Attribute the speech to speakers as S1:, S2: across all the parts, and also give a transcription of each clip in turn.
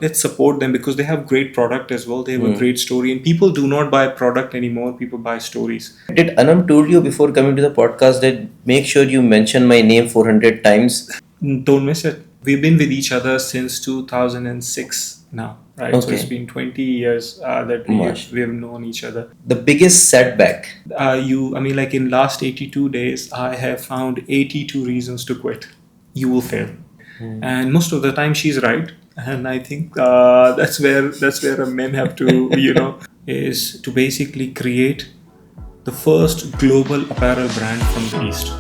S1: let's support them because they have great product as well. They have a great story, and people do not buy product anymore. People buy stories.
S2: Did Anam told you before coming to the podcast that make sure you mention my name 400 times?
S1: Don't miss it. We've been with each other since 2006 now, right? So it's
S2: Okay.
S1: been 20 years that we have known each other.
S2: The biggest setback.
S1: Like in last 82 days, I have found 82 reasons to quit. You will fail. And most of the time she's right. And I think that's where men have to, is to basically create the first global apparel brand from the East.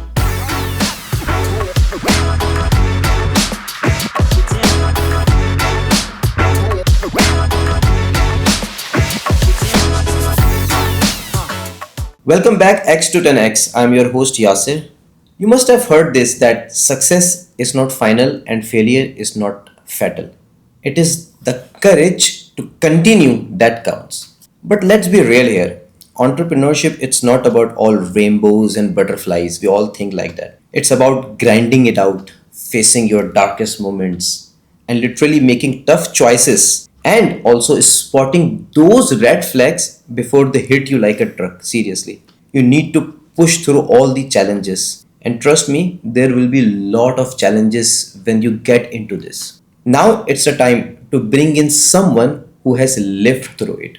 S2: Welcome back X to 10X. I'm your host Yasir. You must have heard this that success is not final and failure is not fatal. It is the courage to continue that counts. But let's be real here. Entrepreneurship it's not about all rainbows and butterflies. We all think like that. It's about grinding it out, facing your darkest moments and literally making tough choices and also spotting those red flags before they hit you like a truck. Seriously. You need to push through all the challenges. And trust me, there will be a lot of challenges when you get into this. Now it's the time to bring in someone who has lived through it.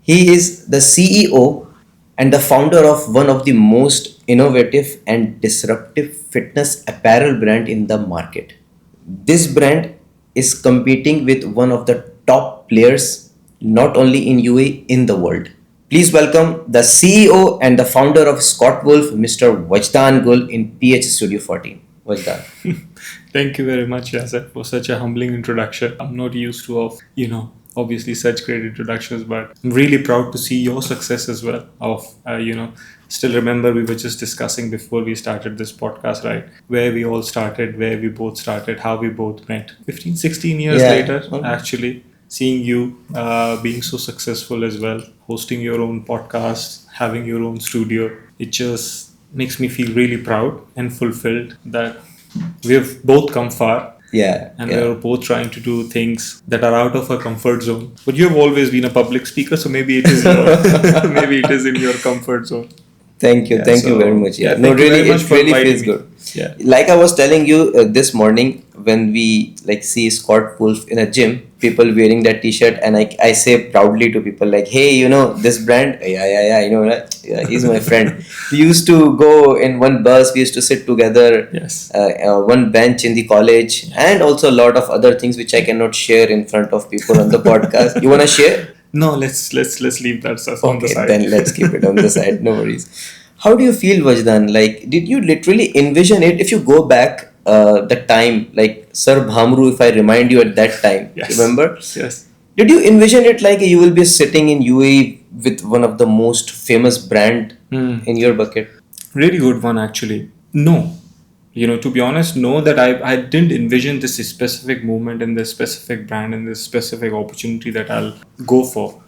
S2: He is the CEO and the founder of one of the most innovative and disruptive fitness apparel brand in the market. This brand is competing with one of the top players not only in UAE in the world. Please welcome the CEO and the founder of SQUATWOLF, Mr. Wajdan Gul in PH Studio 14. Wajdan.
S1: Thank you very much, Yasir, for such a humbling introduction. I'm not used to obviously such great introductions, but I'm really proud to see your success as well. Still remember we were just discussing before we started this podcast, right? Where we all started, where we both started, how we both met. 15, 16 years later, actually, seeing you being so successful as well, hosting your own podcast, having your own studio, it just makes me feel really proud and fulfilled that we have both come far. And we're both trying to do things that are out of our comfort zone. But you have always been a public speaker, so maybe it is maybe it is in your comfort zone.
S2: Thank you very much.
S1: Thank
S2: No,
S1: you
S2: really,
S1: very much
S2: it
S1: for
S2: really
S1: inviting
S2: feels
S1: me.
S2: good.
S1: Yeah.
S2: Like I was telling you this morning when we see SQUATWOLF in a gym, people wearing that T-shirt, and I say proudly to people like, hey, this brand, yeah, I know that. Yeah, he's my friend. We used to go in one bus. We used to sit together.
S1: Yes.
S2: One bench in the college, and also a lot of other things which I cannot share in front of people on the podcast. You wanna share?
S1: No, let's leave that stuff on the side.
S2: Then let's keep it on the side. No worries. How do you feel, Wajdan? Like, did you literally envision it? If you go back the time, like Sir Bhamru, if I remind you at that time,
S1: Yes.
S2: remember?
S1: Yes.
S2: Did you envision it like you will be sitting in UAE with one of the most famous brand in your bucket?
S1: Really good one, actually. No. To be honest, no, that I didn't envision this specific movement and this specific brand and this specific opportunity that I'll go for.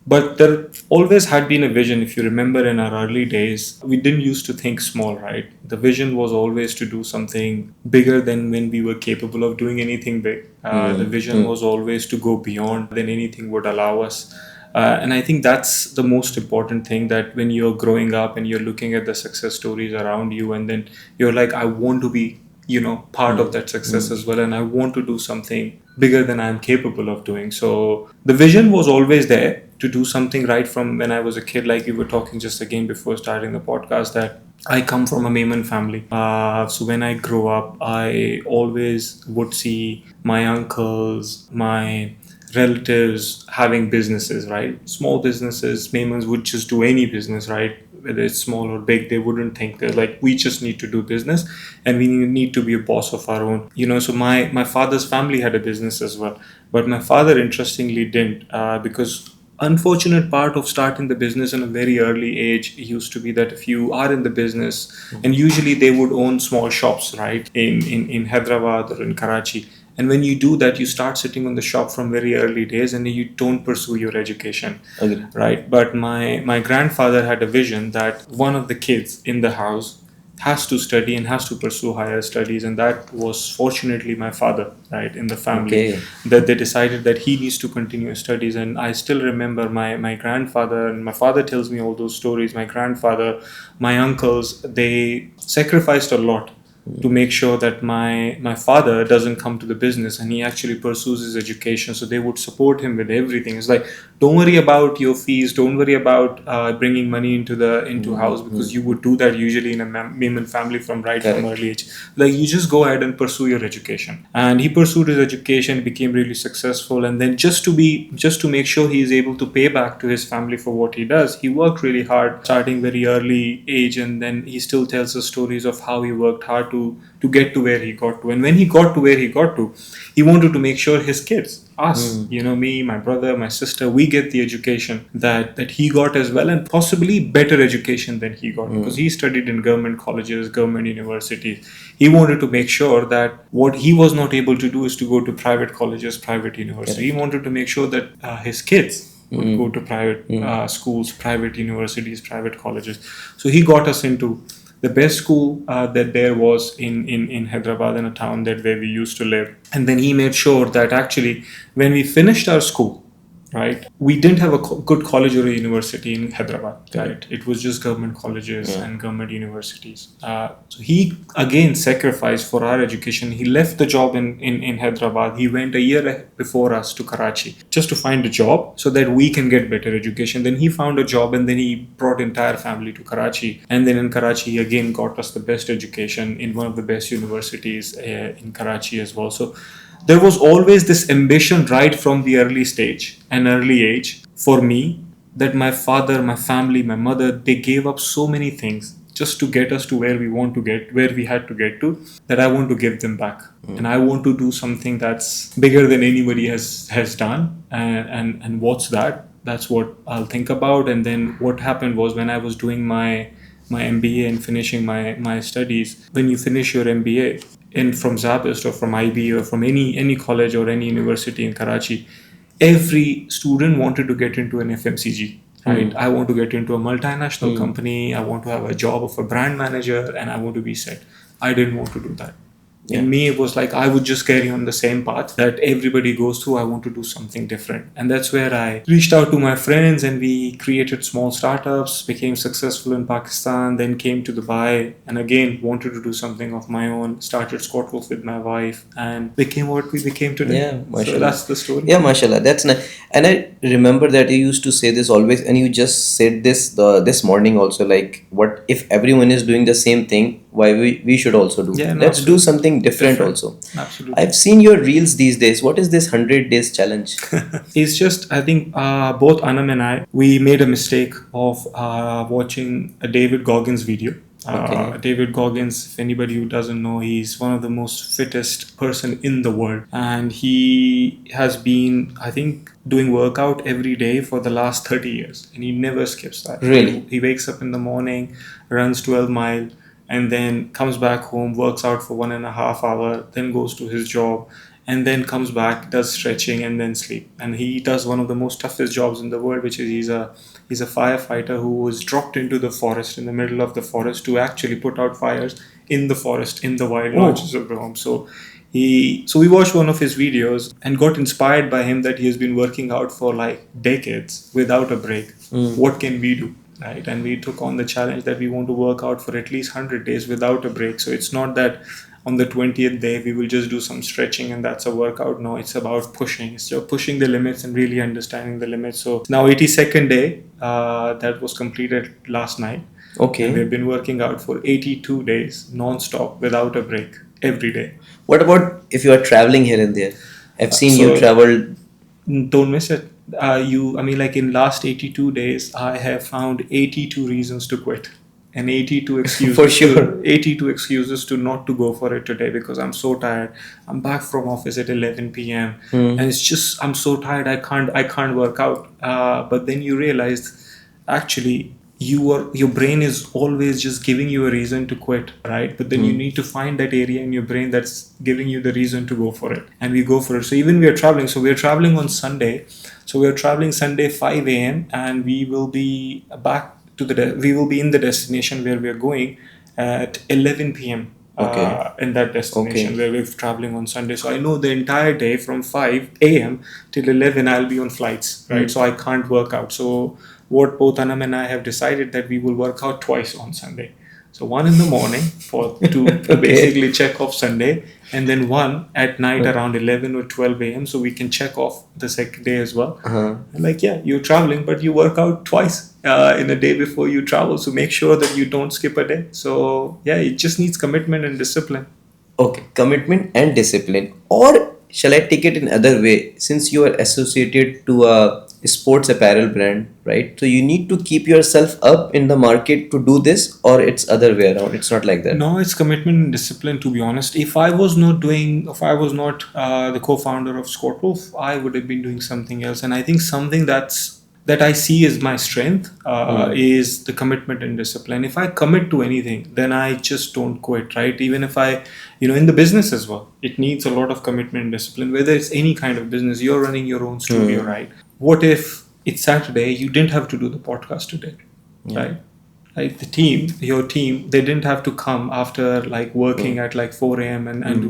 S1: But there always had been a vision. If you remember in our early days, we didn't used to think small, right? The vision was always to do something bigger than when we were capable of doing anything big. The vision was always to go beyond than anything would allow us. And I think that's the most important thing, that when you're growing up and you're looking at the success stories around you, and then you're like, I want to be, part of that success as well. And I want to do something bigger than I'm capable of doing. So the vision was always there to do something right from when I was a kid. Like you were talking just again before starting the podcast, that I come from a Maiman family. So when I grew up, I always would see my uncles, my relatives having businesses, right? Small businesses. Maimans would just do any business, right? Whether it's small or big, they wouldn't think that, like, we just need to do business and we need to be a boss of our own. So my father's family had a business as well. But my father, interestingly, didn't because unfortunate part of starting the business in a very early age used to be that if you are in the business, and usually they would own small shops, right? In Hyderabad or in Karachi. And when you do that, you start sitting on the shop from very early days and you don't pursue your education, right? But my grandfather had a vision that one of the kids in the house has to study and has to pursue higher studies, and that was fortunately my father, right, in the family,
S2: Okay.
S1: that they decided that he needs to continue his studies. And I still remember my grandfather, and my father tells me all those stories. My grandfather, my uncles, they sacrificed a lot to make sure that my father doesn't come to the business, and he actually pursues his education. So they would support him with everything. It's like, don't worry about your fees, don't worry about bringing money into house, because you would do that usually in a Maiman family from
S2: Correct.
S1: early age. Like, you just go ahead and pursue your education. And he pursued his education, became really successful, and then just to make sure he is able to pay back to his family for what he does, he worked really hard starting very early age. And then he still tells us stories of how he worked hard to get to where he got to. And when he got to where he got to, he wanted to make sure his kids, us, me, my brother, my sister, we get the education that he got as well, and possibly better education than he got, because he studied in government colleges, government universities. He wanted to make sure that what he was not able to do is to go to private colleges, private university. He wanted to make sure that his kids would go to private schools, private universities, private colleges. So he got us into the best school that there was in Hyderabad, in a town that where we used to live. And then he made sure that actually when we finished our school, right, we didn't have a good college or a university in Hyderabad, right? It was just government colleges and government universities. So he again sacrificed for our education. He left the job in Hyderabad. He went a year before us to Karachi just to find a job so that we can get better education. Then he found a job, and then he brought entire family to Karachi. And then in Karachi, he again got us the best education in one of the best universities in Karachi as well. So there was always this ambition right from the early stage and early age for me, that my father, my family, my mother, they gave up so many things just to get us to where where we had to get to, that I want to give them back. And I want to do something that's bigger than anybody has done. And what's that? That's what I'll think about. And then what happened was, when I was doing my MBA and finishing my studies, when you finish your MBA in from Zabist or from IB or from any college or any university in Karachi, every student wanted to get into an FMCG. Right? I want to get into a multinational company. I want to have a job of a brand manager, and I want to be set. I didn't want to do that. In me, it was like I would just carry on the same path that everybody goes through. I want to do something different. And that's where I reached out to my friends, and we created small startups, became successful in Pakistan, then came to Dubai, and again wanted to do something of my own, started SQUATWOLF with my wife, and became what we became today.
S2: Yeah,
S1: So
S2: mashallah.
S1: that's the story.
S2: Yeah, mashallah. That's nice. And I remember that you used to say this always, and you just said this morning also. Like, what if everyone is doing the same thing? Why we should also do?
S1: Yeah, no,
S2: Let's do
S1: absolutely.
S2: something different also.
S1: Absolutely.
S2: I've seen your reels these days. What is this 100 days challenge?
S1: It's just, I think both Anam and I, we made a mistake of watching a David Goggins video.
S2: Okay.
S1: David Goggins, if anybody who doesn't know, he's one of the most fittest person in the world. And he has been, I think, doing workout every day for the last 30 years. And he never skips that.
S2: Really?
S1: He wakes up in the morning, runs 12 mile, and then comes back home, works out for 1.5 hours, then goes to his job, and then comes back, does stretching, and then sleep. And he does one of the most toughest jobs in the world, which is he's a firefighter who was dropped into the forest, in the middle of the forest, to actually put out fires in the forest, in the wild lodges of the home. So we watched one of his videos and got inspired by him, that he has been working out for like decades without a break. What can we do? Right? And we took on the challenge that we want to work out for at least 100 days without a break. So it's not that on the 20th day we will just do some stretching and that's a workout. No, it's about pushing. It's about pushing the limits and really understanding the limits. So now 82nd day, that was completed last night.
S2: Okay.
S1: And we've been working out for 82 days non-stop without a break every day.
S2: What about if you are traveling here and there? I've seen
S1: So-
S2: you travel.
S1: Don't miss it. Like in last 82 days, I have found 82 reasons to quit. And 82 excuses.
S2: For sure.
S1: 82 excuses to not to go for it today because I'm so tired. I'm back from office at 11 p.m. And it's just, I'm so tired. I can't work out. But then you realize actually your brain is always just giving you a reason to quit, right? But then you need to find that area in your brain that's giving you the reason to go for it. And we go for it. So even we are traveling. So we are traveling on Sunday. So we are traveling Sunday 5 a.m. and we will be back we will be in the destination where we are going at 11 p.m.
S2: Okay.
S1: In that destination
S2: Okay.
S1: where we're traveling on Sunday. So I know the entire day from 5 a.m. till 11 I'll be on flights, right? So I can't work out. So what both Anam and I have decided that we will work out twice on Sunday. So one in the morning to
S2: Okay.
S1: basically check off Sunday, and then one at night around 11 or 12 a.m. so we can check off the second day as well.
S2: Uh-huh.
S1: And like, yeah, you're traveling, but you work out twice in a day before you travel. So make sure that you don't skip a day. So yeah, it just needs commitment and discipline.
S2: Okay, commitment and discipline. Or shall I take it in other way? Since you are associated to a sports apparel brand, right? So you need to keep yourself up in the market to do this, or it's other way around. It's not like that.
S1: No, it's commitment and discipline, to be honest. If I was not the co-founder of SQUATWOLF, I would have been doing something else. And I think something that I see as my strength is the commitment and discipline. If I commit to anything, then I just don't quit, right? Even if in the business as well, it needs a lot of commitment and discipline, whether it's any kind of business. You're running your own studio, right? What if it's Saturday, you didn't have to do the podcast today, right? Like your team, they didn't have to come after like working at like 4 a.m. and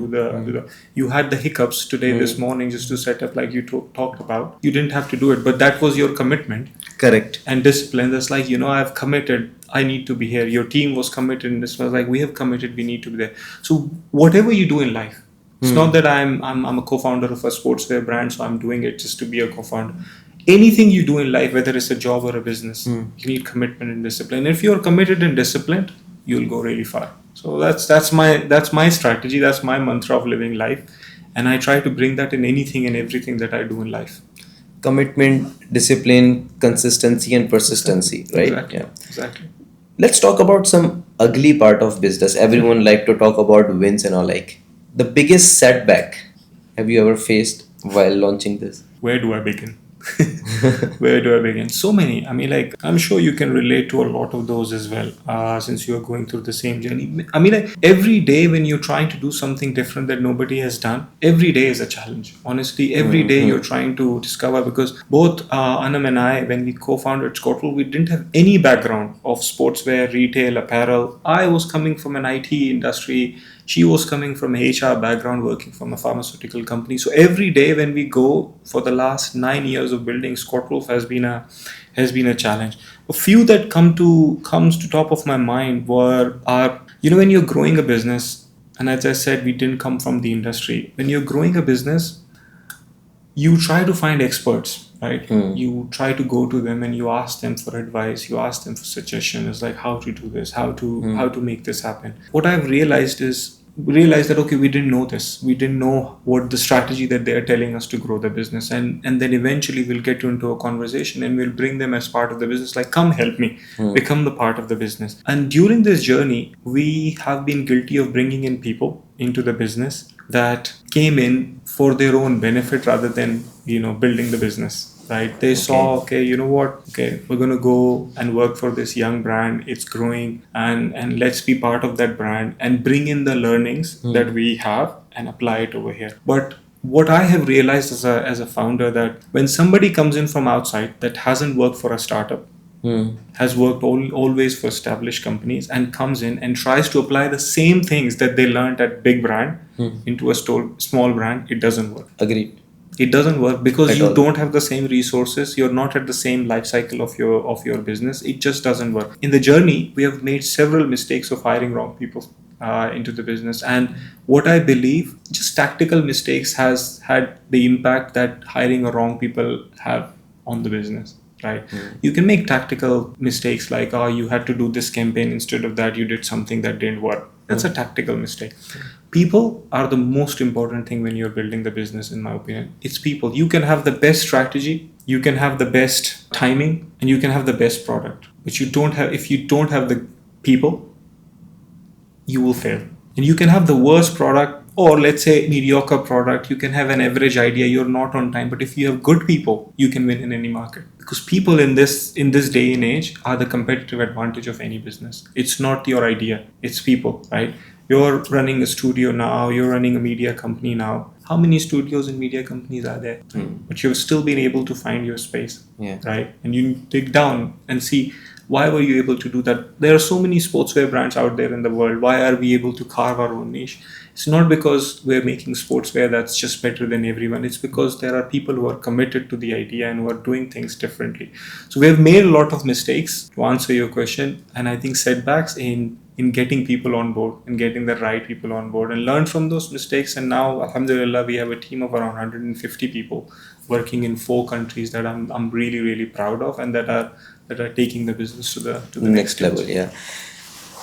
S1: you had the hiccups today, this morning, just to set up like you talked about. You didn't have to do it, but that was your commitment
S2: Correct.
S1: and discipline. That's like, I've committed, I need to be here. Your team was committed, and this was like, we have committed, we need to be there. So whatever you do in life, it's not that I'm a co-founder of a sportswear brand, so I'm doing it just to be a co-founder. Anything you do in life, whether it's a job or a business, you need commitment and discipline. If you're committed and disciplined, you'll go really far. So that's my strategy. That's my mantra of living life, and I try to bring that in anything and everything that I do in life.
S2: Commitment, discipline, consistency, and persistency, right?
S1: Exactly.
S2: Yeah.
S1: Exactly.
S2: Let's talk about some ugly part of business. Everyone like to talk about wins and all. Like the biggest setback have you ever faced while launching this?
S1: Where do I begin? Where do I begin? So many. I mean, like, I'm sure you can relate to a lot of those as well, since you're going through the same journey. I mean, like, every day when you're trying to do something different that nobody has done, every day is a challenge. Honestly, every day you're trying to discover, because both Anam and I, when we co-founded SQUATWOLF, we didn't have any background of sportswear, retail, apparel. I was coming from an IT industry. She was coming from a HR background, working from a pharmaceutical company. So every day when we go, for the last 9 years of building, SQUATWOLF has been a challenge. A few that comes to top of my mind are when you're growing a business, and as I said, we didn't come from the industry. When you're growing a business, you try to find experts, right? You try to go to them and you ask them for advice, you ask them for suggestions, like how to do this, how to make this happen. What I've realized that, okay, we didn't know this, we didn't know what the strategy that they're telling us to grow the business, and then eventually we'll get into a conversation and we'll bring them as part of the business, like, come help me become the part of the business. And during this journey, we have been guilty of bringing in people into the business that came in for their own benefit rather than building the business, right? They saw, okay, you know what, okay, we're going to go and work for this young brand, it's growing, and let's be part of that brand and bring in the learnings that we have and apply it over here. But what I have realized as a founder, that when somebody comes in from outside that hasn't worked for a startup, has worked always for established companies, and comes in and tries to apply the same things that they learned at big brand into a small brand, it doesn't work.
S2: Agreed.
S1: It doesn't work because
S2: At
S1: you
S2: all.
S1: don't have the same resources. You're not at the same life cycle of your business. It just doesn't work. In the journey, we have made several mistakes of hiring wrong people into the business, and what I believe, just tactical mistakes has had the impact that hiring a wrong people have on the business. Right? You can make tactical mistakes like, oh, you had to do this campaign, instead of that you did something that didn't work. That's a tactical mistake. People are the most important thing when you're building the business, in my opinion. It's people. You can have the best strategy, you can have the best timing, and you can have the best product. But if you don't have the people, you will fail. And you can have the worst product, or let's say mediocre product. You can have an average idea, you're not on time, but if you have good people, you can win in any market. Because people in this day and age are the competitive advantage of any business. It's not your idea, it's people, right? You're running a studio now, you're running a media company now. How many studios and media companies are there? But you've still been able to find your space,
S2: Yeah.
S1: right? And you dig down and see, why were you able to do that? There are so many sportswear brands out there in the world. Why are we able to carve our own niche? It's not because we're making sportswear that's just better than everyone. It's because there are people who are committed to the idea and who are doing things differently. So we have made a lot of mistakes, to answer your question, and I think setbacks in getting people on board and getting the right people on board, and learn from those mistakes. And now, alhamdulillah, we have a team of around 150 people working in 4 countries that I'm really, really proud of, and that are taking the business to the
S2: Next level, yeah.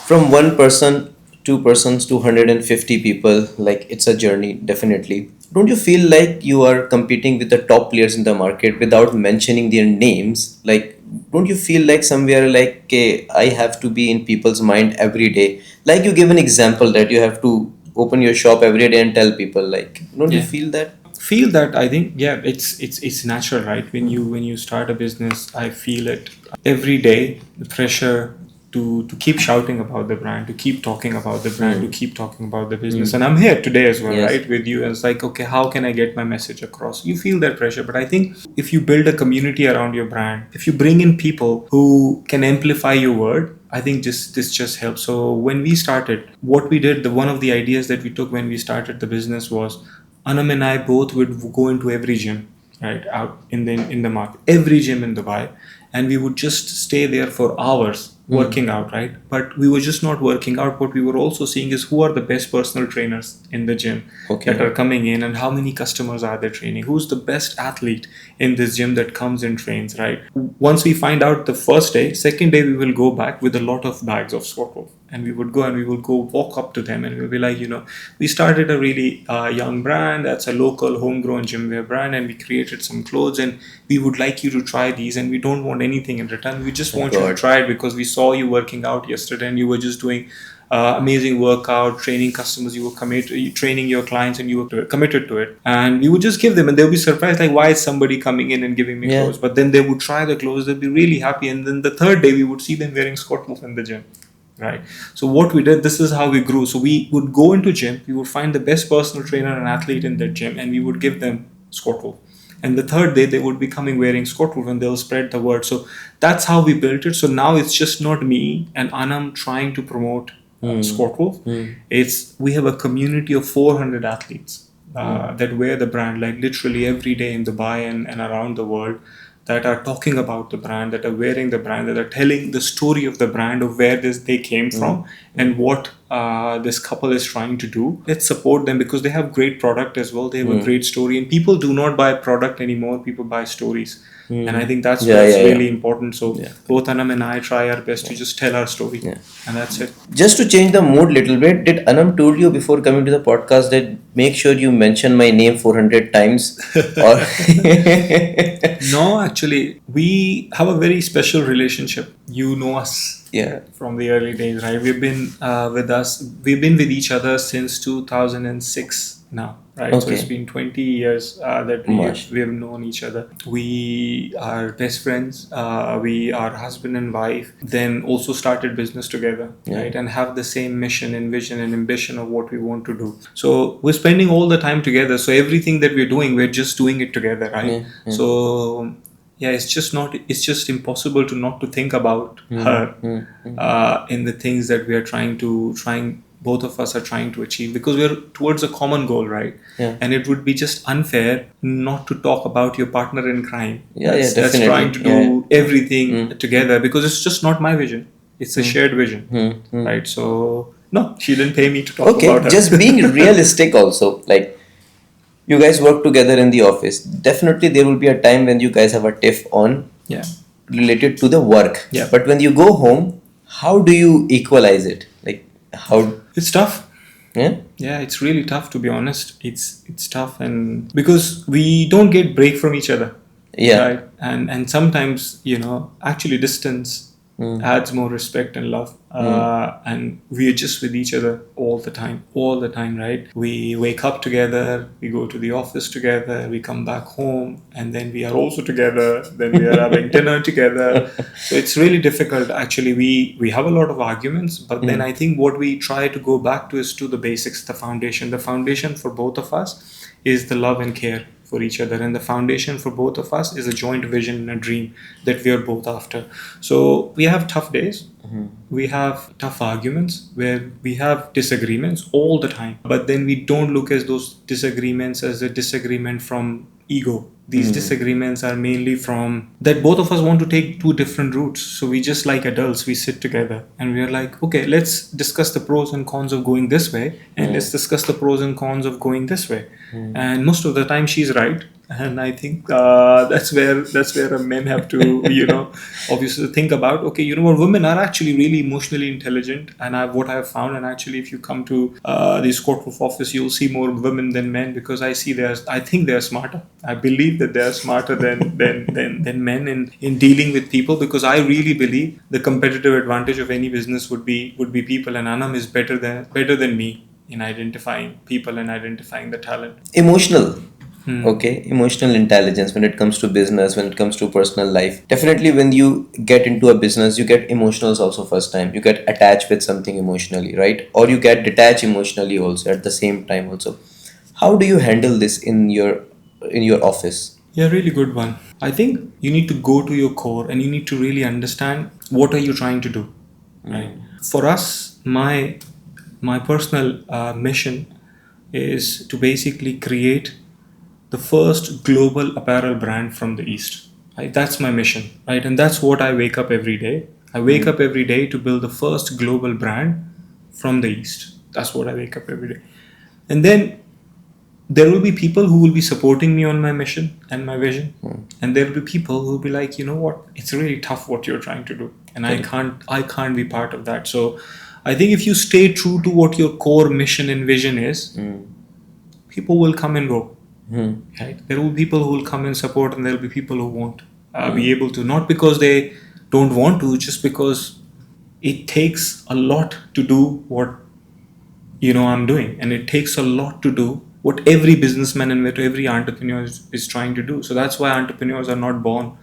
S2: From one person, two persons to 150 people, like it's a journey, definitely. Don't you feel like you are competing with the top players in the market without mentioning their names? Like, don't you feel like somewhere like, okay, I have to be in people's mind every day? Like you give an example that you have to open your shop every day and tell people, like, don't you
S1: Yeah.
S2: feel that?
S1: Feel that. I think, yeah, it's natural, right? When you start a business, I feel it every day, the pressure to keep shouting about the brand, to keep talking about the brand, to keep talking about the business. And I'm here today as well,
S2: Yes.
S1: right, with you. And it's like, okay, how can I get my message across? You feel that pressure. But I think if you build a community around your brand, if you bring in people who can amplify your word, I think this just helps. So when we started, what we did, the one of the ideas that we took when we started the business was, Anam and I both would go into every gym, right, out in the market, every gym in Dubai, and we would just stay there for hours working out, right? But we were just not working out. What we were also seeing is, who are the best personal trainers in the gym that are coming in, and how many customers are they training? Who's the best athlete in this gym that comes and trains, right? Once we find out the first day, second day we will go back with a lot of bags of SQUATWOLF, and we would go walk up to them, and we'll be like, we started a really young brand that's a local homegrown gymwear brand, and we created some clothes, and we would like you to try these, and we don't want anything in return. We just want you to try it because we saw you working out yesterday, and you were just doing amazing workout, training customers, you were committed, training your clients, and you were committed to it. And we would just give them, and they'll be surprised, like, why is somebody coming in and giving me clothes? But then they would try the clothes, they'd be really happy, and then the third day we would see them wearing SQUATWOLF in the gym. Right. So what we did, this is how we grew. So we would go into gym, we would find the best personal trainer and athlete in that gym, and we would give them SQUATWOLF. And the third day they would be coming wearing SQUATWOLF, and they'll spread the word. So that's how we built it. So now it's just not me and Anam trying to promote SQUATWOLF. It's, we have a community of 400 athletes that wear the brand, like literally every day in Dubai and around the world, that are talking about the brand, that are wearing the brand, that are telling the story of the brand, of where they came from, and what this couple is trying to do. Let's support them because they have great product as well. They have a great story, and people do not buy product anymore. People buy stories. And I think that's really important. So both Anam and I try our best to just tell our story, and that's it.
S2: Just to change the mood little bit, did Anam told you before coming to the podcast that make sure you mention my name 400 times? Or
S1: No, actually, we have a very special relationship. You know us from the early days, right? We've been we've been with each other since 2006 now, right? So it's been 20 years that we have known each other. We are best friends. We are husband and wife. Then also started business together, right? And have the same mission and vision and ambition of what we want to do. So we're spending all the time together. So everything that we're doing, we're just doing it together, right? So it's just impossible to not to think about her in the things that we are trying both of us are trying to achieve, because we're towards a common goal, right? And it would be just unfair not to talk about your partner in crime that's trying to do everything together, because it's just not my vision, it's a shared vision, right? So no, she didn't pay me to talk about her.
S2: Just being realistic also, like, you guys work together in the office. Definitely there will be a time when you guys have a tiff on related to the work. But when you go home, how do you equalize it? Like, how?
S1: It's tough.
S2: Yeah,
S1: it's really tough, to be honest. It's tough, and because we don't get break from each other. Right? And sometimes, actually distance adds more respect and love. And we are just with each other all the time, right? We wake up together, we go to the office together, we come back home, and then we are also together, then we are having dinner together. So it's really difficult. Actually, we have a lot of arguments, but then I think what we try to go back to is to the basics, the foundation. The foundation for both of us is the love and care for each other, and the foundation for both of us is a joint vision and a dream that we are both after. So we have tough days, we have tough arguments where we have disagreements all the time, but then we don't look at those disagreements as a disagreement from ego. These disagreements are mainly from that both of us want to take two different routes. So we just, like adults, we sit together and we are like, okay, let's discuss the pros and cons of going this way, and let's discuss the pros and cons of going this way. And most of the time she's right, and I think that's where men have to obviously think about, okay, you know what, women are actually really emotionally intelligent, and what I have found, and actually if you come to the SQUATWOLF office, you'll see more women than men, because I think they're smarter. I believe that they're smarter than men in dealing with people, because I really believe the competitive advantage of any business would be people, and Anam is better than me in identifying people and identifying the talent.
S2: Emotional. Okay, emotional intelligence when it comes to business, when it comes to personal life. Definitely, when you get into a business, you get emotionals also first time. You get attached with something emotionally, right? Or you get detached emotionally also at the same time also. How do you handle this in your office?
S1: Yeah, really good one. I think you need to go to your core and you need to really understand what are you trying to do, right? For us, my personal mission is to basically create the first global apparel brand from the East. Right? That's my mission, right? And that's what I wake up every day. I wake up every day to build the first global brand from the East. That's what I wake up every day. And then there will be people who will be supporting me on my mission and my vision. And there will be people who will be like, you know what, it's really tough what you're trying to do. And I can't be part of that. So I think if you stay true to what your core mission and vision is, people will come and go. Right? There will be people who will come and support, and there will be people who won't be able to, not because they don't want to, just because it takes a lot to do what I'm doing, and it takes a lot to do what every businessman and what every entrepreneur is trying to do. So that's why entrepreneurs are not born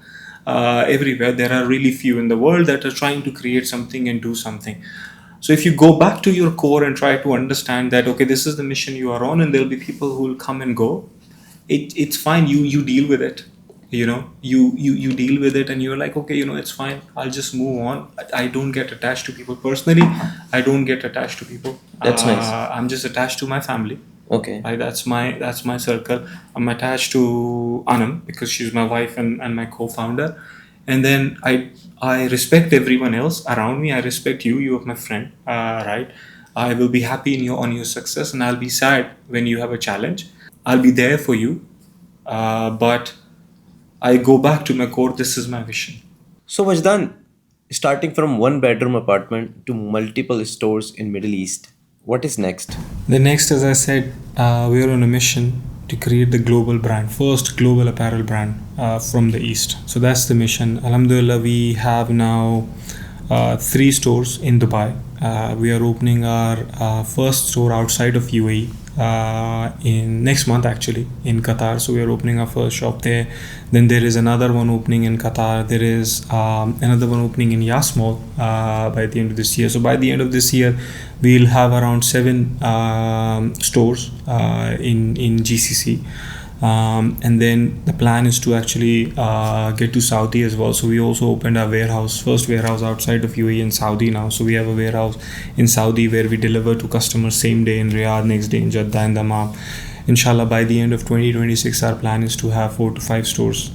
S1: everywhere. There are really few in the world that are trying to create something and do something. So if you go back to your core and try to understand that, okay, this is the mission you are on, and there'll be people who will come and go, it's fine. You deal with it. You deal with it, and you're like, okay, it's fine. I'll just move on. I don't get attached to people personally. I don't get attached to people.
S2: That's nice.
S1: I'm just attached to my family.
S2: Okay.
S1: That's my circle. I'm attached to Anam because she's my wife and my co-founder. And then I respect everyone else around me. I respect you. You are my friend, right? I will be happy on your success, and I'll be sad when you have a challenge. I'll be there for you, but I go back to my core. This is my vision.
S2: So Wajdan, starting from one bedroom apartment to multiple stores in Middle East, what is next?
S1: The next, as I said, we are on a mission to create the global brand, first global apparel brand from the East. So that's the mission. Alhamdulillah, we have now 3 stores in Dubai. We are opening our first store outside of UAE in next month, actually, in Qatar. So we are opening our first shop there. Then there is another one opening in Qatar. There is another one opening in Yas Mall by the end of this year. So by the end of this year, we'll have around 7 stores in GCC. And then the plan is to actually get to Saudi as well. So we also opened our first warehouse outside of UAE in Saudi now. So we have a warehouse in Saudi where we deliver to customers same day in Riyadh, next day in Jeddah and Dammam. Inshallah, by the end of 2026, our plan is to have 4 to 5 stores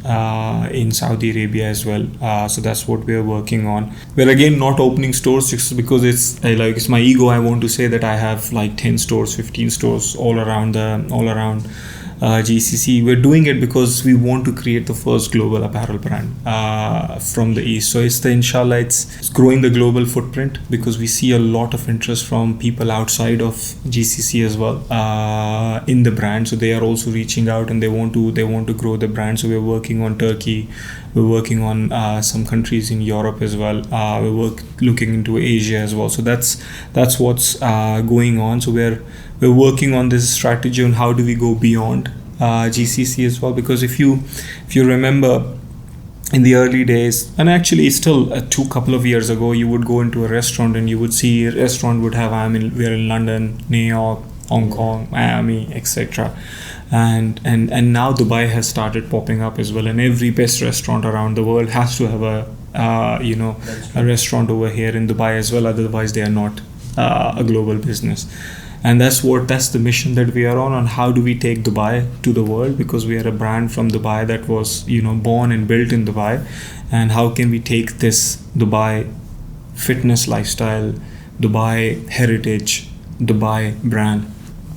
S1: in Saudi Arabia as well. So that's what we are working on. We're again not opening stores just because it's my ego. I want to say that I have like 10 stores, 15 stores all around GCC. We're doing it because we want to create the first global apparel brand from the East. So it's the inshallah, it's growing the global footprint because we see a lot of interest from people outside of GCC as well in the brand. So they are also reaching out and they want to grow the brand. So we're working on Turkey. We're working on some countries in Europe as well. We're looking into Asia as well. So that's what's going on. So we're working on this strategy on how do we go beyond GCC as well. Because if you remember in the early days, and actually still couple of years ago, you would go into a restaurant and you would see a restaurant would have we're in London, New York, Hong Kong, Miami, etc. And now Dubai has started popping up as well, and every best restaurant around the world has to have a restaurant over here in Dubai as well. Otherwise, they are not a global business. And that's the mission that we are on how do we take Dubai to the world, because we are a brand from Dubai that was born and built in Dubai. And how can we take this Dubai fitness lifestyle, Dubai heritage, Dubai brand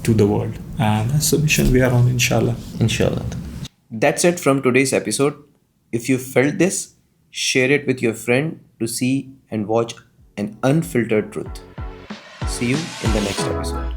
S1: to the world? And that's the mission we are on, inshallah.
S2: Inshallah. That's it from today's episode. If you felt this, share it with your friend to see and watch an unfiltered truth. See you in the next episode.